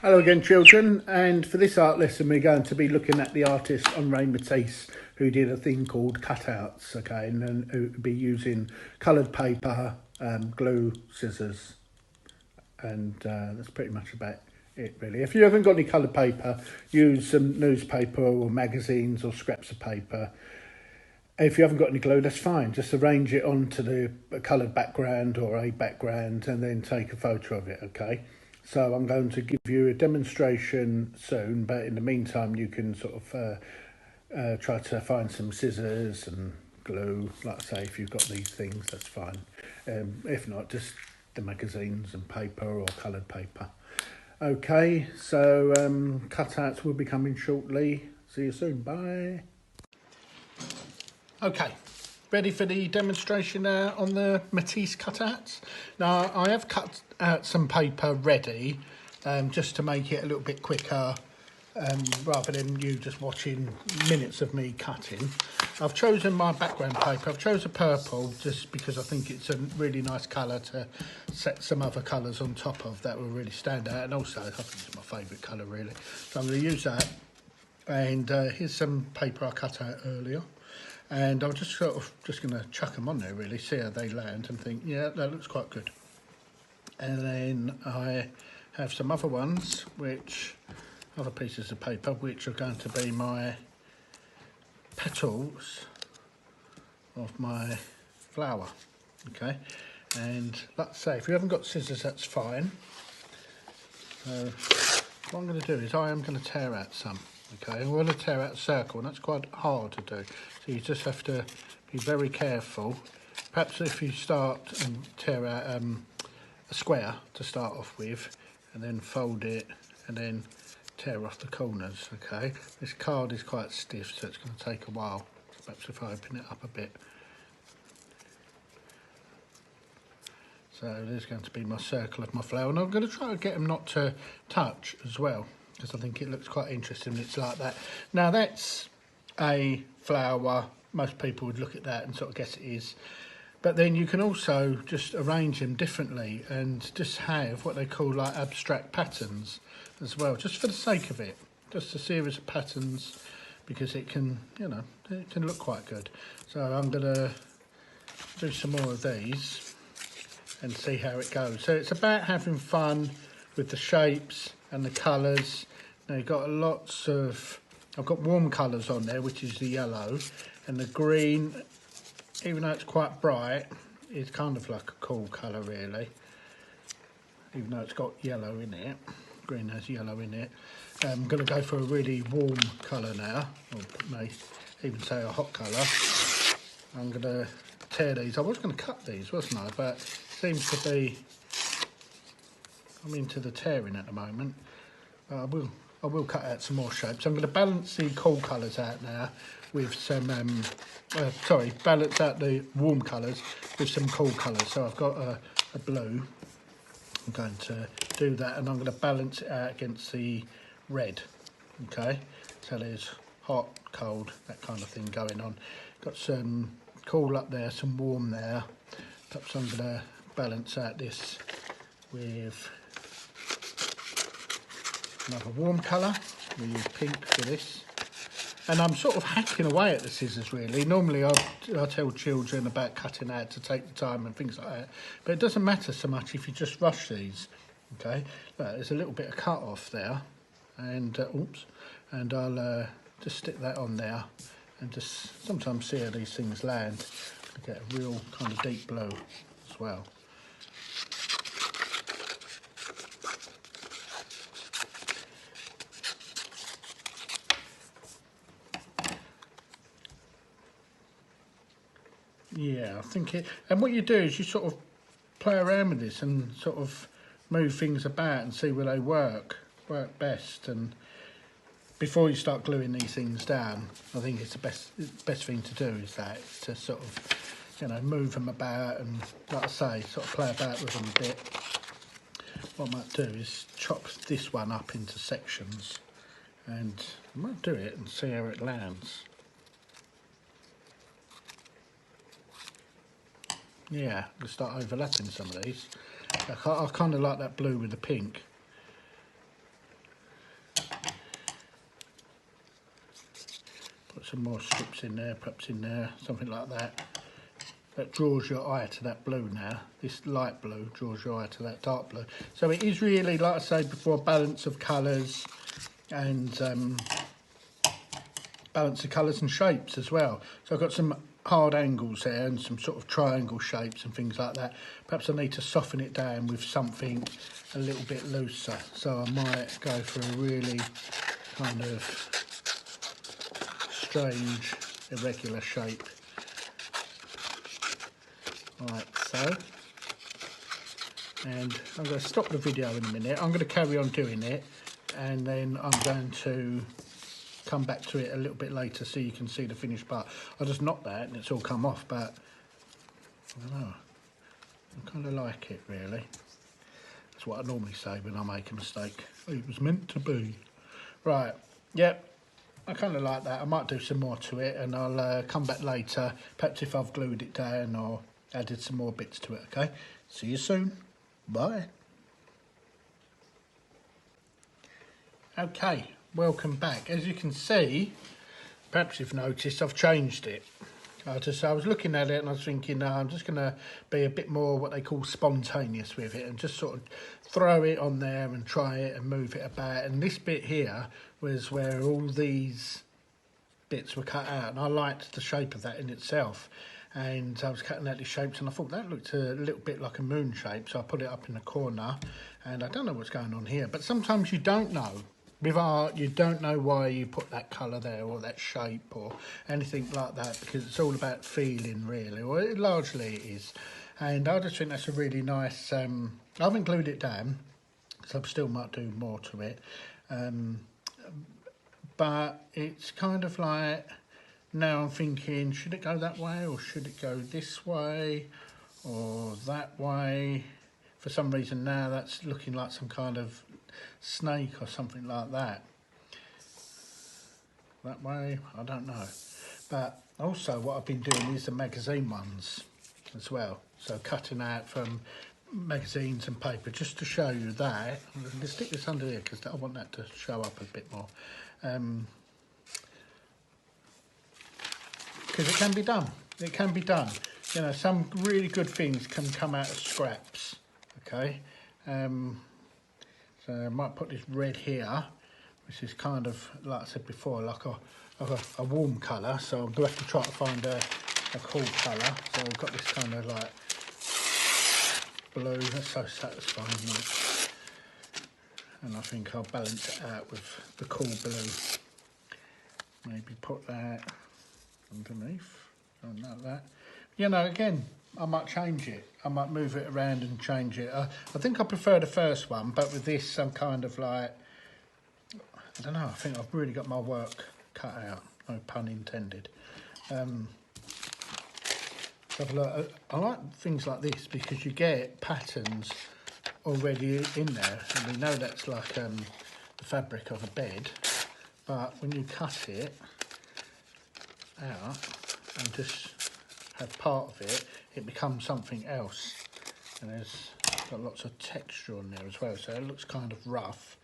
Hello again, children, and for this art lesson we're going to be looking at the artist Angerstein Matisse, who did a thing called cutouts, okay, and then it would be using coloured paper, glue, scissors, and that's pretty much about it really. If you haven't got any coloured paper, use some newspaper or magazines or scraps of paper. If you haven't got any glue, that's fine. Just arrange it onto the coloured background or a background and then take a photo of it, okay? So I'm going to give you a demonstration soon, but in the meantime you can sort of try to find some scissors and glue. Like I say, if you've got these things, that's fine. If not, just the magazines and paper or coloured paper. Okay, so cutouts will be coming shortly. See you soon. Bye. Okay, ready for the demonstration now on the Matisse cutouts. Now I have cut out some paper ready just to make it a little bit quicker rather than you just watching minutes of me cutting. I've chosen my background paper. I've chosen purple just because I think it's a really nice colour to set some other colours on top of that will really stand out, and also I think it's my favourite colour really. So I'm going to use that, and here's some paper I cut out earlier. And I'm just going to chuck them on there really, see how they land and think, yeah, that looks quite good. And then I have some other ones, other pieces of paper, which are going to be my petals of my flower, okay? And let's say, if you haven't got scissors, that's fine. So what I'm going to do is I am going to tear out some. Okay, I'm going to tear out a circle, and that's quite hard to do. So you just have to be very careful. Perhaps if you start and tear out a square to start off with, and then fold it, and then tear off the corners, okay? This card is quite stiff, so it's going to take a while. Perhaps if I open it up a bit. So there's going to be my circle of my flower, and I'm going to try to get them not to touch as well, because I think it looks quite interesting. It's like that. Now that's a flower. Most people would look at that and sort of guess it is. But then you can also just arrange them differently and just have what they call like abstract patterns as well, just for the sake of it. Just a series of patterns, because it can, you know, it can look quite good. So I'm going to do some more of these and see how it goes. So it's about having fun with the shapes and the colours. Now you've got I've got warm colours on there, which is the yellow, and the green, even though it's quite bright, is kind of like a cool colour really, even though it's got yellow in it. Green has yellow in it. I'm going to go for a really warm colour now, or may even say a hot colour. I'm going to tear these. I was going to cut these, wasn't I? But it seems to be, I'm into the tearing at the moment. I will cut out some more shapes. I'm going to balance the cool colours out now with some, balance out the warm colours with some cool colours. So I've got a blue. I'm going to do that, and I'm going to balance it out against the red. Okay, so there's hot, cold, that kind of thing going on. Got some cool up there, some warm there. Perhaps I'm going to balance out this with another warm colour. We use pink for this. And I'm sort of hacking away at the scissors really. Normally I tell children about cutting out to take the time and things like that. But it doesn't matter so much if you just rush these. Okay, there's a little bit of cut off there. And, and I'll just stick that on there and just sometimes see how these things land. I get a real kind of deep blue as well. Yeah, I think it, and what you do is you sort of play around with this and sort of move things about and see where they work best. And before you start gluing these things down, I think it's the best thing to do is that, to sort of, you know, move them about and, like I say, sort of play about with them a bit. What I might do is chop this one up into sections, and I might do it and see how it lands. Yeah, I'll start overlapping some of these. I kind of like that blue with the pink. Put some more strips in there, perhaps in there, something like that. That draws your eye to that blue now. This light blue draws your eye to that dark blue. So it is really, like I said before, a balance of colours and shapes as well. So I've got some hard angles there and some sort of triangle shapes and things like that. Perhaps I need to soften it down with something a little bit looser. So I might go for a really kind of strange, irregular shape. Like so. And I'm going to stop the video in a minute. I'm going to carry on doing it, and then I'm going to come back to it a little bit later so you can see the finished part. I just knocked that and it's all come off, but I don't know. I kind of like it, really. That's what I normally say when I make a mistake. It was meant to be. Right, yep. I kind of like that. I might do some more to it, and I'll come back later, perhaps if I've glued it down or added some more bits to it, okay? See you soon. Bye. Okay, welcome back. As you can see, perhaps you've noticed, I've changed it. I was looking at it and I was thinking, no, I'm just going to be a bit more what they call spontaneous with it and just sort of throw it on there and try it and move it about. And this bit here was where all these bits were cut out, and I liked the shape of that in itself. And I was cutting out these shapes and I thought that looked a little bit like a moon shape, so I put it up in the corner. And I don't know what's going on here, but sometimes you don't know. With art, you don't know why you put that colour there or that shape or anything like that, because it's all about feeling, really, or it largely is. And I just think that's a really nice, I haven't glued it down, so I still might do more to it. But it's kind of like, now I'm thinking, should it go that way or should it go this way or that way? For some reason now that's looking like some kind of snake or something like that. That way, I don't know. But also what I've been doing is the magazine ones as well. So cutting out from magazines and paper just to show you that. I'm going to stick this under here because I want that to show up a bit more. Because it can be done. It can be done. You know, some really good things can come out of scraps. Okay. So I might put this red here, which is kind of, like I said before, like a warm colour. So I'm going to have to try to find a cool colour. So I've got this kind of like blue. That's so satisfying, isn't it? And I think I'll balance it out with the cool blue. Maybe put that underneath, something like that. You know, again, I might change it. I might move it around and change it. I think I prefer the first one, but with this, I'm kind of like, I don't know, I think I've really got my work cut out, no pun intended. I like things like this because you get patterns already in there, and we know that's like the fabric of a bed, but when you cut it out and just have part of it, it becomes something else, and there's got lots of texture on there as well, so it looks kind of rough.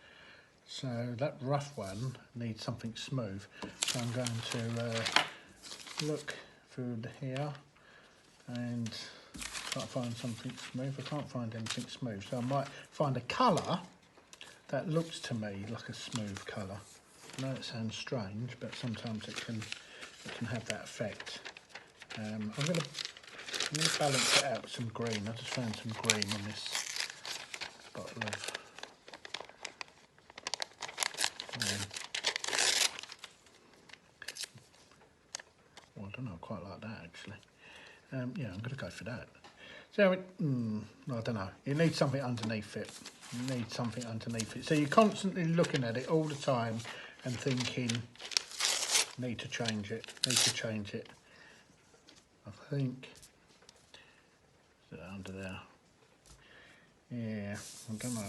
So that rough one needs something smooth, so I'm going to look through here and try to find something smooth. I can't find anything smooth, so I might find a colour that looks to me like a smooth colour. I know it sounds strange, but sometimes it can have that effect. I'm going to balance it out with some green. I just found some green in this bottle of well, I don't know, I quite like that actually. Yeah, I'm going to go for that. So, I don't know, you need something underneath it. You need something underneath it. So you're constantly looking at it all the time and thinking, need to change it, need to change it. I think, is it under there? Yeah, I don't know.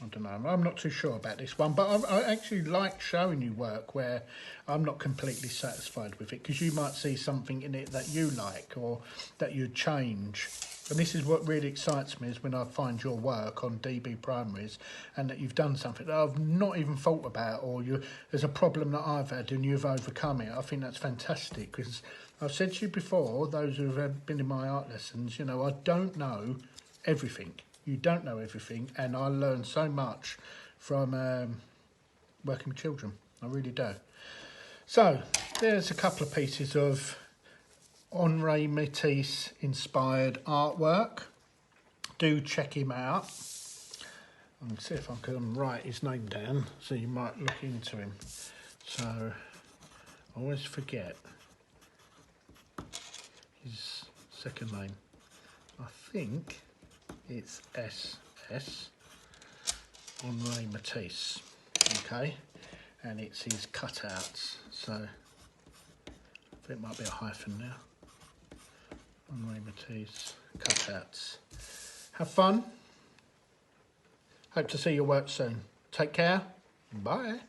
I don't know, I'm not too sure about this one, but I actually like showing you work where I'm not completely satisfied with it, because you might see something in it that you like or that you'd change. And this is what really excites me, is when I find your work on DB Primaries and that you've done something that I've not even thought about, or there's a problem that I've had and you've overcome it. I think that's fantastic, because I've said to you before, those who have been in my art lessons, you know, I don't know everything. You don't know everything, and I learn so much from working with children. I really do. So there's a couple of pieces of Angerstein Matisse inspired artwork. Do check him out. I'll see if I can write his name down, so you might look into him. So I always forget his second name. I think it's SS, Angerstein Matisse, okay, and it's his cutouts, so I think it might be a hyphen now. Angerstein Matisse cutouts. Have fun. Hope to see your work soon. Take care. Bye.